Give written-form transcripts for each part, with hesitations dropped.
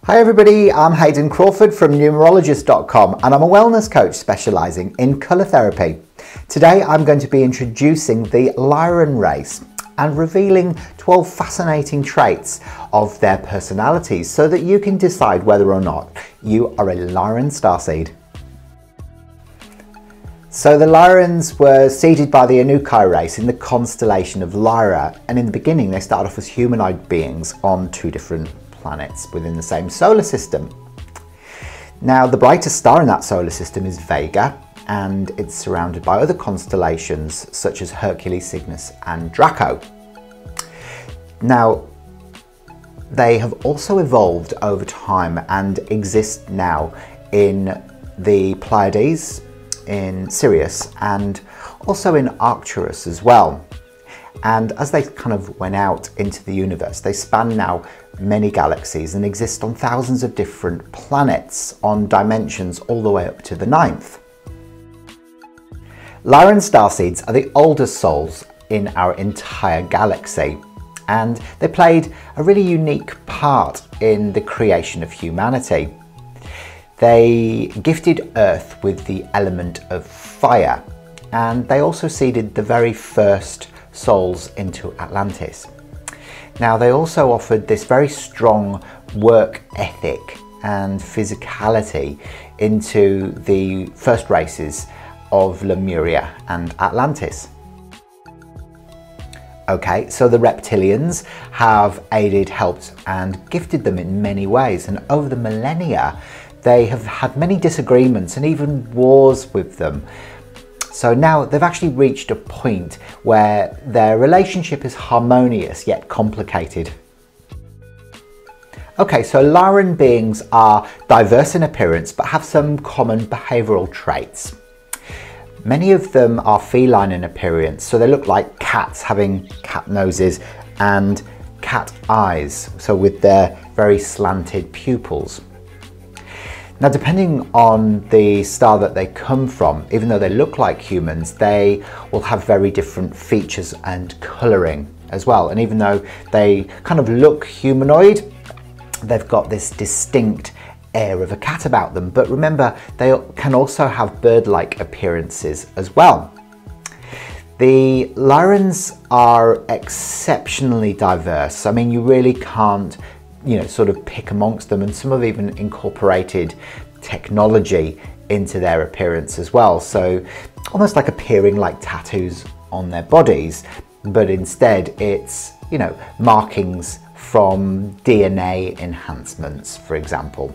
Hi everybody, I'm Hayden Crawford from numerologist.com and I'm a wellness coach specialising in colour therapy. Today I'm going to be introducing the Lyran race and revealing 12 fascinating traits of their personalities so that you can decide whether or not you are a Lyran Starseed. So the Lyrans were seeded by the Annunaki race in the constellation of Lyra, and in the beginning they started off as humanoid beings on two different planets within the same solar system. Now the brightest star in that solar system is Vega, and it's surrounded by other constellations such as Hercules, Cygnus and Draco. Now they have also evolved over time and exist now in the Pleiades, in Sirius and also in Arcturus as well. And as they kind of went out into the universe, they span now many galaxies and exist on thousands of different planets on dimensions all the way up to the 9th. Lyran Starseeds are the oldest souls in our entire galaxy, and they played a really unique part in the creation of humanity. They gifted Earth with the element of fire, and they also seeded the very first souls into Atlantis. Now they also offered this very strong work ethic and physicality into the first races of Lemuria and Atlantis. Okay, so the reptilians have aided, helped and gifted them in many ways, and over the millennia they have had many disagreements and even wars with them. So now they've actually reached a point where their relationship is harmonious yet complicated. Okay, so Lyran beings are diverse in appearance but have some common behavioural traits. Many of them are feline in appearance, so they look like cats, having cat noses and cat eyes, so with their very slanted pupils. Now, depending on the star that they come from, even though they look like humans, they will have very different features and colouring as well. And even though they kind of look humanoid, they've got this distinct air of a cat about them. But remember, they can also have bird-like appearances as well. The Lyrans are exceptionally diverse. I mean, you really can't sort of pick amongst them, and some have even incorporated technology into their appearance as well. So almost like appearing like tattoos on their bodies, but instead it's, markings from DNA enhancements, for example.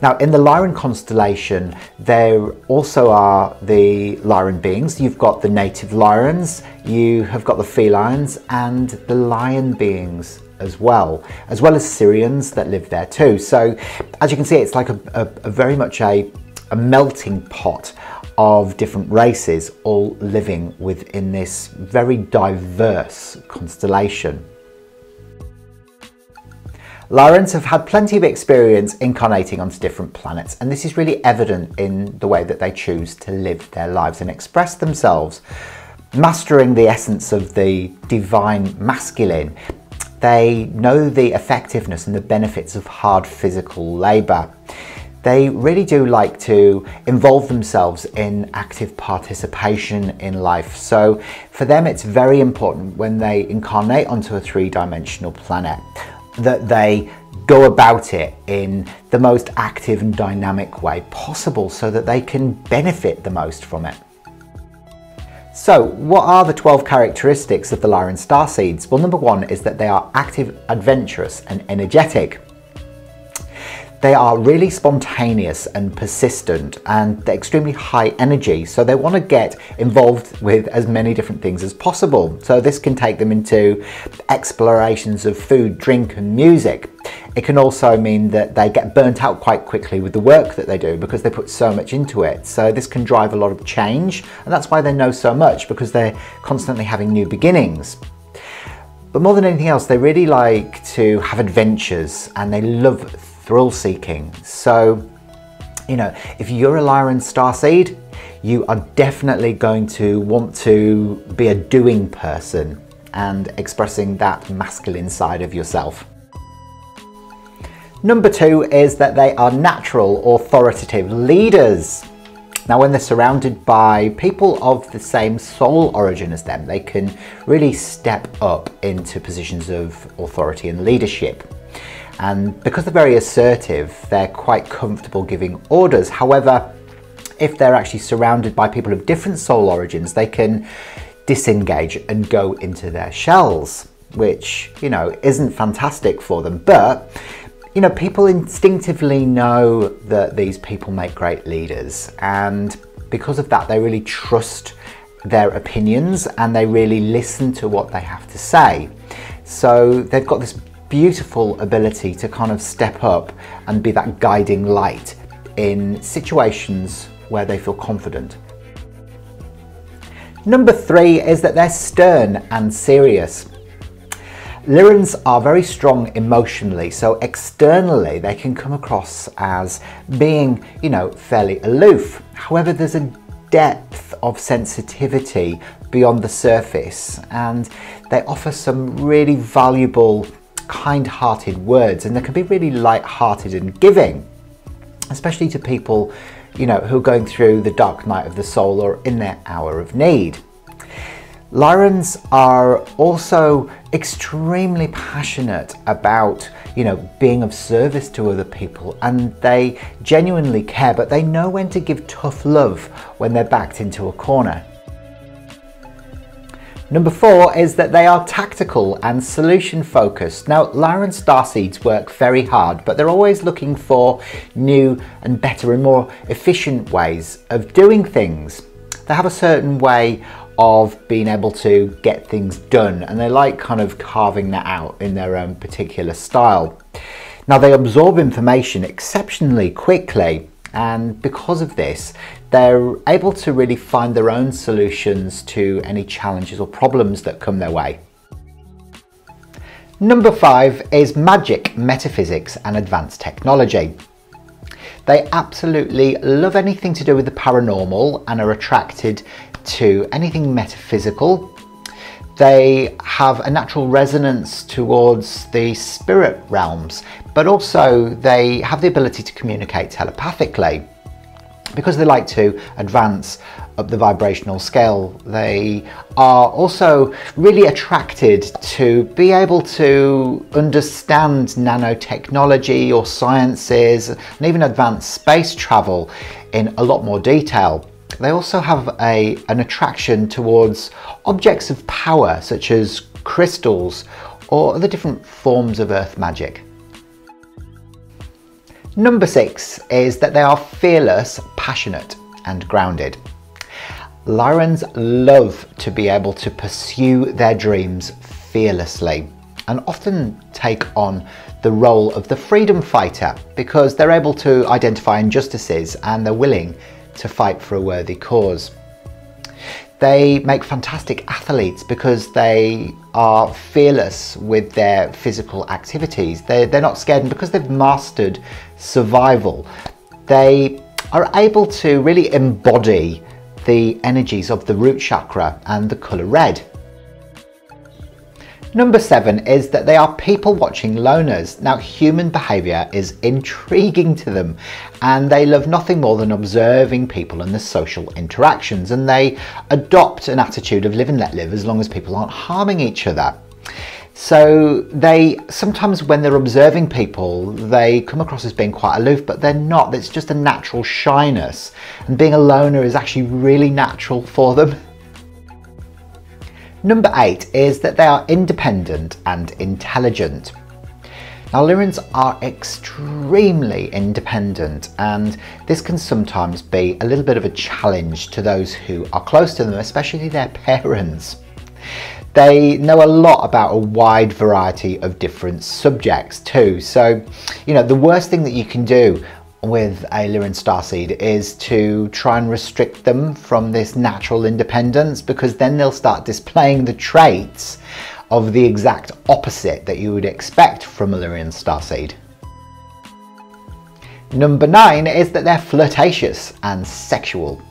Now in the Lyran constellation, there also are the Lyran beings. You've got the native Lyrans, you have got the felines and the lion beings as well as Sirians that live there too. So as you can see, it's like a very much a melting pot of different races all living within this very diverse constellation. Lyrans have had plenty of experience incarnating onto different planets, and this is really evident in the way that they choose to live their lives and express themselves. Mastering the essence of the divine masculine, they know the effectiveness and the benefits of hard physical labour. They really do like to involve themselves in active participation in life. So for them, it's very important when they incarnate onto a three-dimensional planet that they go about it in the most active and dynamic way possible so that they can benefit the most from it. So what are the 12 characteristics of the Lyran Starseeds? Well, number one is that they are active, adventurous and energetic. They are really spontaneous and persistent, and they're extremely high energy, so they want to get involved with as many different things as possible. So this can take them into explorations of food, drink and music. It can also mean that they get burnt out quite quickly with the work that they do because they put so much into it. So this can drive a lot of change, and that's why they know so much, because they're constantly having new beginnings. But more than anything else, they really like to have adventures and they love thrill seeking. So, if you're a Lyran Starseed, you are definitely going to want to be a doing person and expressing that masculine side of yourself. Number 2 is that they are natural authoritative leaders. Now, when they're surrounded by people of the same soul origin as them, they can really step up into positions of authority and leadership. And because they're very assertive, they're quite comfortable giving orders. However, if they're actually surrounded by people of different soul origins, they can disengage and go into their shells, which, you know, isn't fantastic for them. But you know, people instinctively know that these people make great leaders, and because of that, they really trust their opinions and they really listen to what they have to say. So they've got this beautiful ability to kind of step up and be that guiding light in situations where they feel confident. Number 3 is that they're stern and serious. Lyrans are very strong emotionally, so externally they can come across as being, you know, fairly aloof. However, there's a depth of sensitivity beyond the surface, and they offer some really valuable, kind-hearted words, and they can be really light-hearted and giving, especially to people, you know, who are going through the dark night of the soul or in their hour of need. Lyrans are also extremely passionate about, you know, being of service to other people, and they genuinely care, but they know when to give tough love when they're backed into a corner. Number 4 is that they are tactical and solution focused. Now, Lyran Starseeds work very hard, but they're always looking for new and better and more efficient ways of doing things. They have a certain way of being able to get things done, and they like kind of carving that out in their own particular style. Now, they absorb information exceptionally quickly, and because of this, they're able to really find their own solutions to any challenges or problems that come their way. Number 5 is magic, metaphysics and advanced technology. They absolutely love anything to do with the paranormal and are attracted to anything metaphysical. They have a natural resonance towards the spirit realms, but also they have the ability to communicate telepathically. Because they like to advance up the vibrational scale, they are also really attracted to be able to understand nanotechnology or sciences and even advanced space travel in a lot more detail. They also have an attraction towards objects of power, such as crystals or other different forms of earth magic. Number 6 is that they are fearless, passionate and grounded. Lyrans love to be able to pursue their dreams fearlessly and often take on the role of the freedom fighter because they're able to identify injustices and they're willing to fight for a worthy cause. They make fantastic athletes because they are fearless with their physical activities. They're not scared, and because they've mastered survival, they are able to really embody the energies of the root chakra and the colour red. Number 7 is that they are people-watching loners. Now, human behaviour is intriguing to them, and they love nothing more than observing people and the social interactions, and they adopt an attitude of live and let live as long as people aren't harming each other. So they sometimes, when they're observing people, they come across as being quite aloof, but they're not. It's just a natural shyness, and being a loner is actually really natural for them. Number 8 is that they are independent and intelligent. Now, Lyrans are extremely independent, and this can sometimes be a little bit of a challenge to those who are close to them, especially their parents. They know a lot about a wide variety of different subjects too. So, you know, the worst thing that you can do with a Lyran Starseed is to try and restrict them from this natural independence, because then they'll start displaying the traits of the exact opposite that you would expect from a Lyran Starseed. Number 9 is that they're flirtatious and sexual.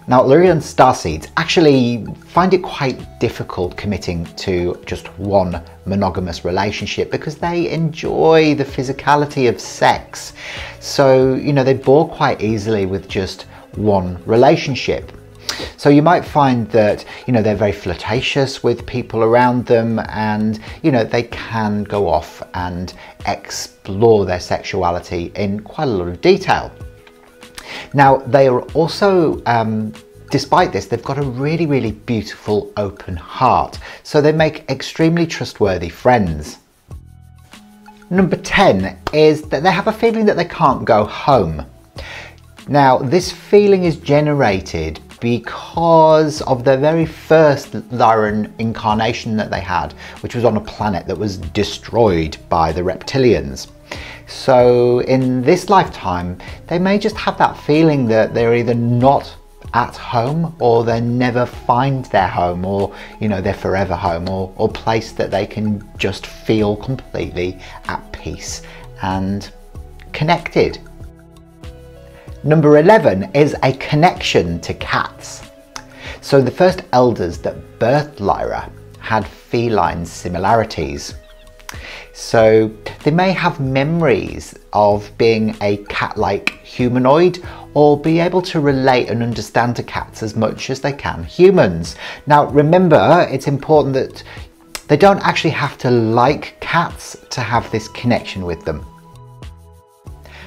Now, Lyran Starseeds actually find it quite difficult committing to just one monogamous relationship because they enjoy the physicality of sex. So, you know, they bore quite easily with just one relationship. So you might find that, you know, they're very flirtatious with people around them, and, you know, they can go off and explore their sexuality in quite a lot of detail. Now, they are also, despite this, they've got a really, really beautiful open heart. So they make extremely trustworthy friends. Number 10 is that they have a feeling that they can't go home. Now, this feeling is generated because of the very first Lyran incarnation that they had, which was on a planet that was destroyed by the reptilians. So in this lifetime, they may just have that feeling that they're either not at home, or they never find their home, or, you know, their forever home, or place that they can just feel completely at peace and connected. Number 11 is a connection to cats. So the first elders that birthed Lyra had feline similarities. So they may have memories of being a cat-like humanoid, or be able to relate and understand to cats as much as they can humans. Now remember, it's important that they don't actually have to like cats to have this connection with them.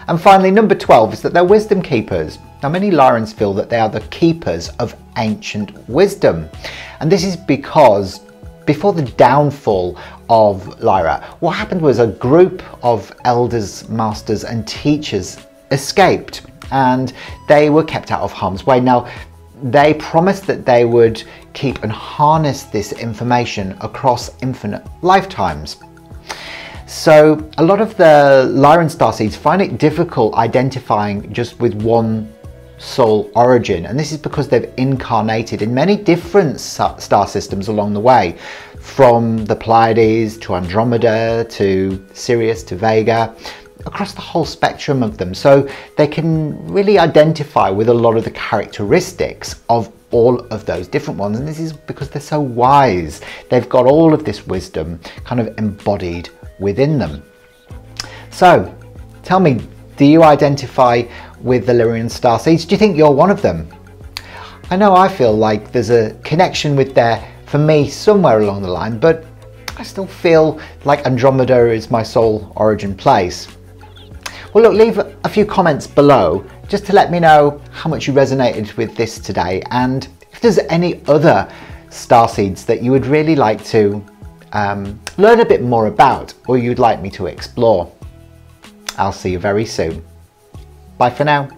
And finally, number 12 is that they're wisdom keepers. Now, many Lyrans feel that they are the keepers of ancient wisdom. And this is because before the downfall of Lyra, what happened was a group of elders, masters and teachers escaped, and they were kept out of harm's way. Now, they promised that they would keep and harness this information across infinite lifetimes. So a lot of the Lyran Starseeds find it difficult identifying just with one soul origin, and this is because they've incarnated in many different star systems along the way, from the Pleiades to Andromeda to Sirius to Vega, across the whole spectrum of them. So they can really identify with a lot of the characteristics of all of those different ones, and this is because they're so wise. They've got all of this wisdom kind of embodied within them. So tell me, do you identify with the Lyran Starseeds? Do you think you're one of them? I know I feel like there's a connection with there for me somewhere along the line, but I still feel like Andromeda is my soul origin place. Well, look, leave a few comments below just to let me know how much you resonated with this today, and if there's any other starseeds that you would really like to learn a bit more about, or you'd like me to explore. I'll see you very soon. Bye for now.